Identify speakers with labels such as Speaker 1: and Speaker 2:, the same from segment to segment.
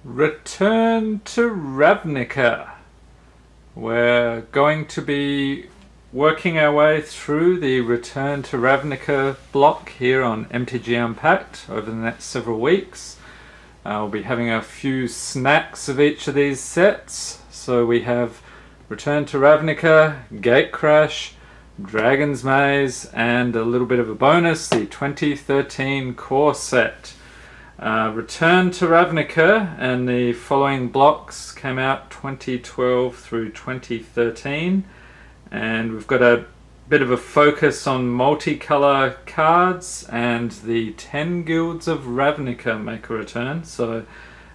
Speaker 1: Return to Ravnica. We're going to be working our way through the Return to Ravnica block here on MTG Unpacked over the next several weeks. We'll be having a few snacks of each of these sets. So we have Return to Ravnica, Gatecrash, Dragon's Maze, and a little bit of a bonus, the 2013 core set. Return to Ravnica and the following blocks came out 2012 through 2013, and we've got a bit of a focus on multicolour cards, and the 10 Guilds of Ravnica make a return. So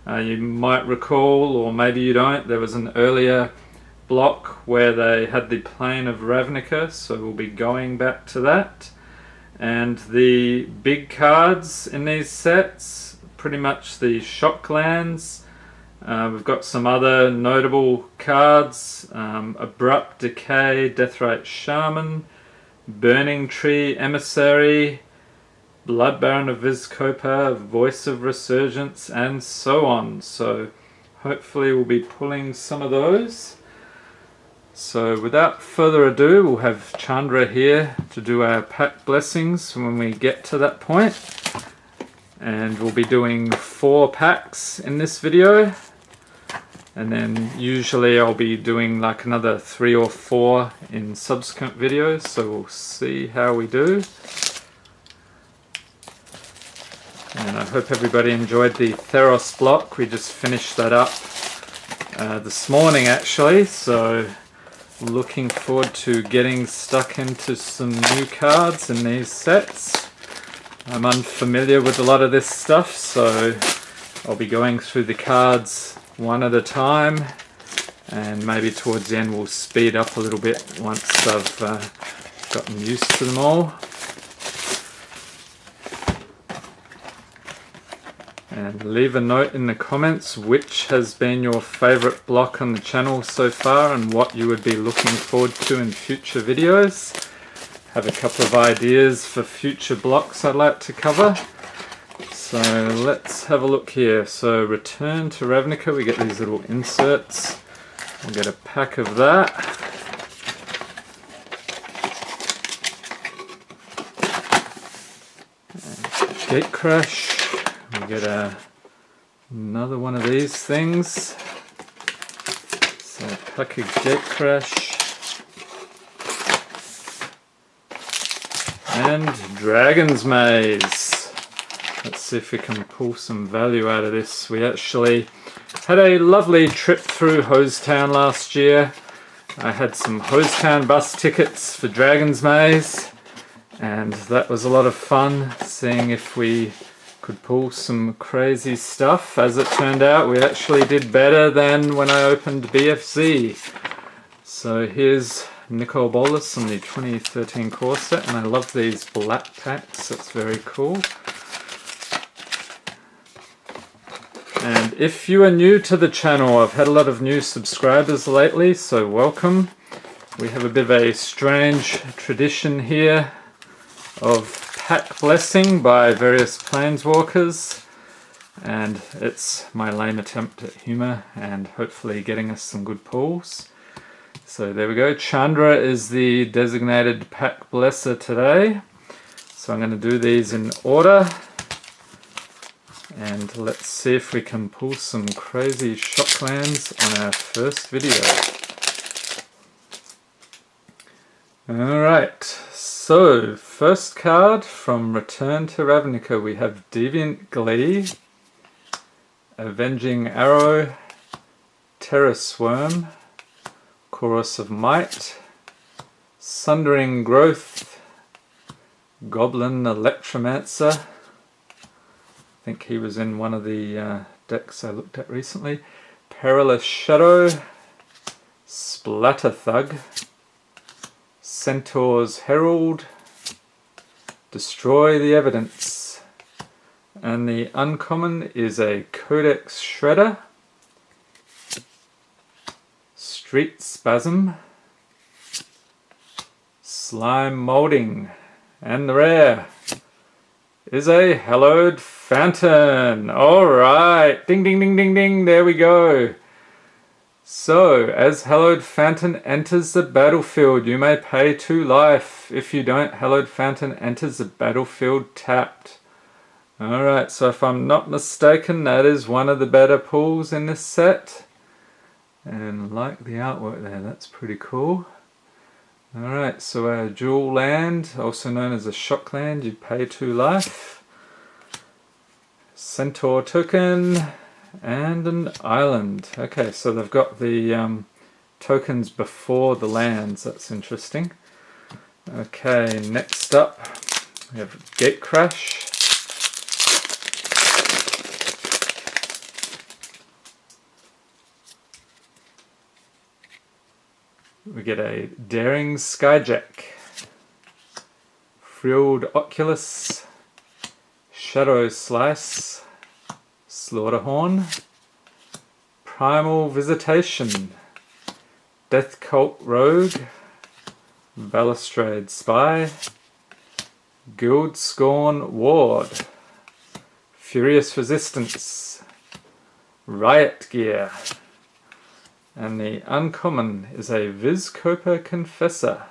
Speaker 1: you might recall, or maybe you don't, there was an earlier block where they had the plane of Ravnica, so we'll be going back to that. And the big cards in these sets, pretty much the shock lands. We've got some other notable cards, Abrupt Decay, Deathrite Shaman, Burning Tree Emissary, Blood Baron of Vizkopa, Voice of Resurgence, and so on. So hopefully we'll be pulling some of those. So without further ado, we'll have Chandra here to do our pack blessings when we get to that point. And we'll be doing 4 packs in this video, and then usually I'll be doing like another 3 or 4 in subsequent videos, so we'll see how we do. And I hope everybody enjoyed the Theros block. We just finished that up this morning actually, so looking forward to getting stuck into some new cards in these sets. I'm unfamiliar with a lot of this stuff, so I'll be going through the cards one at a time, and maybe towards the end we'll speed up a little bit once I've gotten used to them all. And leave a note in the comments which has been your favourite block on the channel so far and what you would be looking forward to in future videos. Have a couple of ideas for future blocks I'd like to cover. So let's have a look here. So Return to Ravnica, we get these little inserts. We'll get a pack of that. And Gatecrash, we get another one of these things. So a pack of Gatecrash. And Dragon's Maze. Let's see if we can pull some value out of this. We actually had a lovely trip through Hosetown last year. I had some Hosetown bus tickets for Dragon's Maze, and that was a lot of fun seeing if we could pull some crazy stuff. As it turned out, we actually did better than when I opened BFZ. So here's Nicol Bolas on the 2013 core set, and I love these black packs, that's very cool. And if you are new to the channel, I've had a lot of new subscribers lately, so welcome. We have a bit of a strange tradition here of pack blessing by various planeswalkers, and it's my lame attempt at humour and hopefully getting us some good pulls. So there we go, Chandra is the designated pack blesser today. So I'm going to do these in order. And let's see if we can pull some crazy shock lands on our first video. Alright, so first card from Return to Ravnica, we have Deviant Glee, Avenging Arrow, Terror Swarm, Chorus of Might, Sundering Growth, Goblin Electromancer. I think he was in one of the decks I looked at recently. Perilous Shadow, Splatter Thug, Centaur's Herald, Destroy the Evidence. And the uncommon is a Codex Shredder, Street Spasm, Slime Molding, and the rare is a hallowed fountain. Alright, ding ding ding ding ding, there we go. So, as hallowed fountain enters the battlefield, you may pay 2 life. If you don't, hallowed fountain enters the battlefield tapped. Alright, so if I'm not mistaken, that is one of the better pools in this set. And like the artwork there, that's pretty cool. Alright, so our dual land, also known as a shock land, you pay 2 life. Centaur token, and an island. Okay, so they've got the tokens before the lands, that's interesting. Okay, next up we have Gatecrash. We get a Daring Skyjack, Frilled Oculus, Shadow Slice, Slaughterhorn, Primal Visitation, Death Cult Rogue, Balustrade Spy, Guild Scorn Ward, Furious Resistance, Riot Gear, and the uncommon is a Vizcopa Confessor,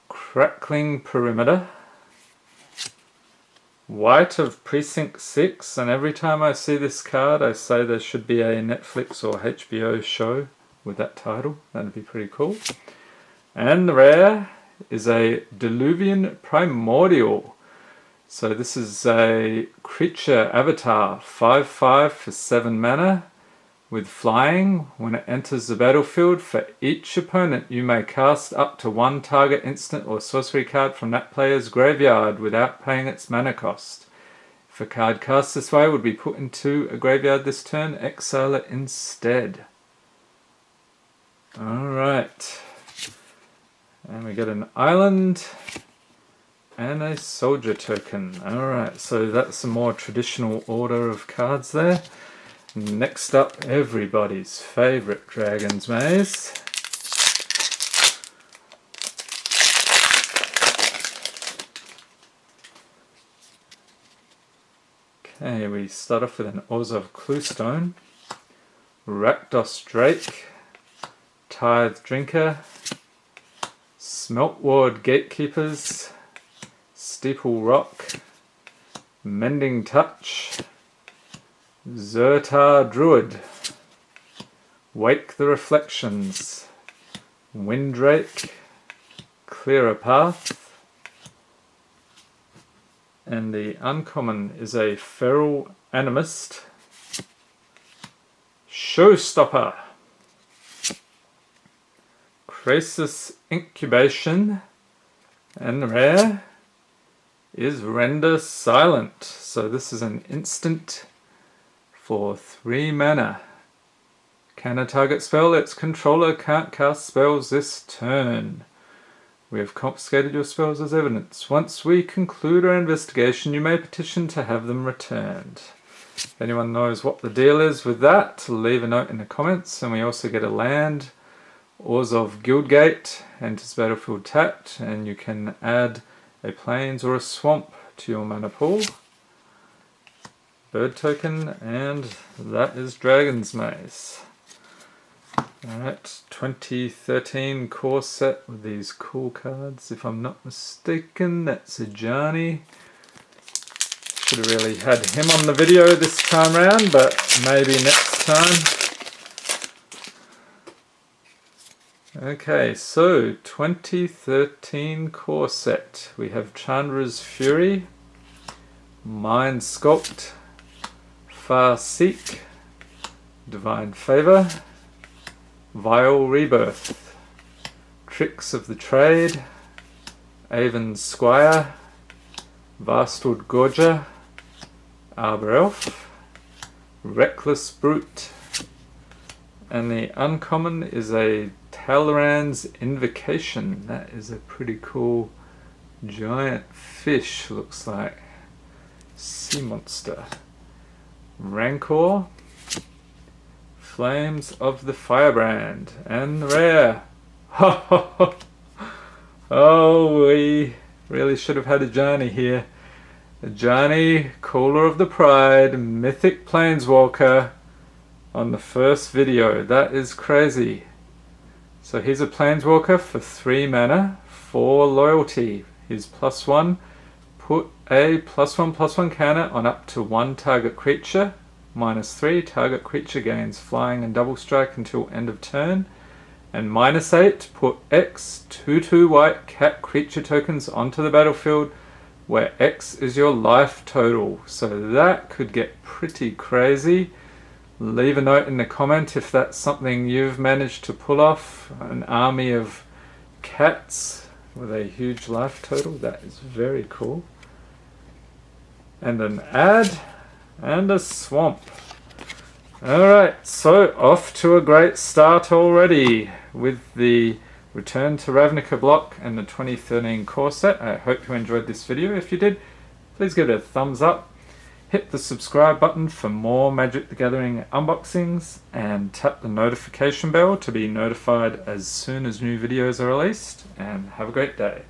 Speaker 1: Crackling Perimeter, White of Precinct 6, and every time I see this card I say there should be a Netflix or HBO show with that title. That'd be pretty cool. And the rare is a Diluvian Primordial. So this is a creature avatar, 5/5 for 7 mana. With flying, when it enters the battlefield, for each opponent you may cast up to 1 target instant or sorcery card from that player's graveyard without paying its mana cost. If a card cast this way would be put into a graveyard this turn, exile it instead. Alright. And we get an island and a soldier token. Alright, so that's a more traditional order of cards there. Next up, everybody's favourite Dragon's Maze. Okay, we start off with an Orzhov Cluestone, Rakdos Drake, Tithe Drinker, Smeltward Gatekeepers, Steeple Rock, Mending Touch, Zertar Druid, Wake the Reflections, Windrake, Clear a Path, and the uncommon is a Feral Animist, Showstopper, Crisis Incubation, and the rare is Render Silent. So this is an instant for 3 mana. Can a target spell its controller can't cast spells this turn? We have confiscated your spells as evidence. Once we conclude our investigation, you may petition to have them returned. If anyone knows what the deal is with that, leave a note in the comments. And we also get a land, Orzhov Guildgate, enters battlefield tapped, and you can add a plains or a swamp to your mana pool. Bird token, and that is Dragon's Maze. Alright, 2013 core set with these cool cards. If I'm not mistaken, that's a Ajani. Should have really had him on the video this time round, but maybe next time. Okay, so 2013 core set. We have Chandra's Fury, Mind Sculpt, Far Seek, Divine Favor, Vile Rebirth, Tricks of the Trade, Avon's Squire, Vastwood Gorger, Arbor Elf, Reckless Brute, and the uncommon is a Talrand's Invocation. That is a pretty cool giant fish, looks like. Sea monster. Rancor, Flames of the Firebrand, and rare. Oh, we really should have had a Ajani here. Johnny, Caller of the Pride, Mythic Planeswalker on the first video. That is crazy. So he's a Planeswalker for 3 mana, 4 loyalty. He's +1. Put a +1/+1 counter on up to 1 target creature. -3, target creature gains flying and double strike until end of turn. And -8, put X 2/2 white cat creature tokens onto the battlefield, where X is your life total. So that could get pretty crazy. Leave a note in the comment if that's something you've managed to pull off. An army of cats with a huge life total. That is very cool. And an ad and a swamp. Alright, so off to a great start already with the Return to Ravnica block and the 2013 core set. I hope you enjoyed this video. If you did, please give it a thumbs up. Hit the subscribe button for more Magic the Gathering unboxings and tap the notification bell to be notified as soon as new videos are released. And have a great day.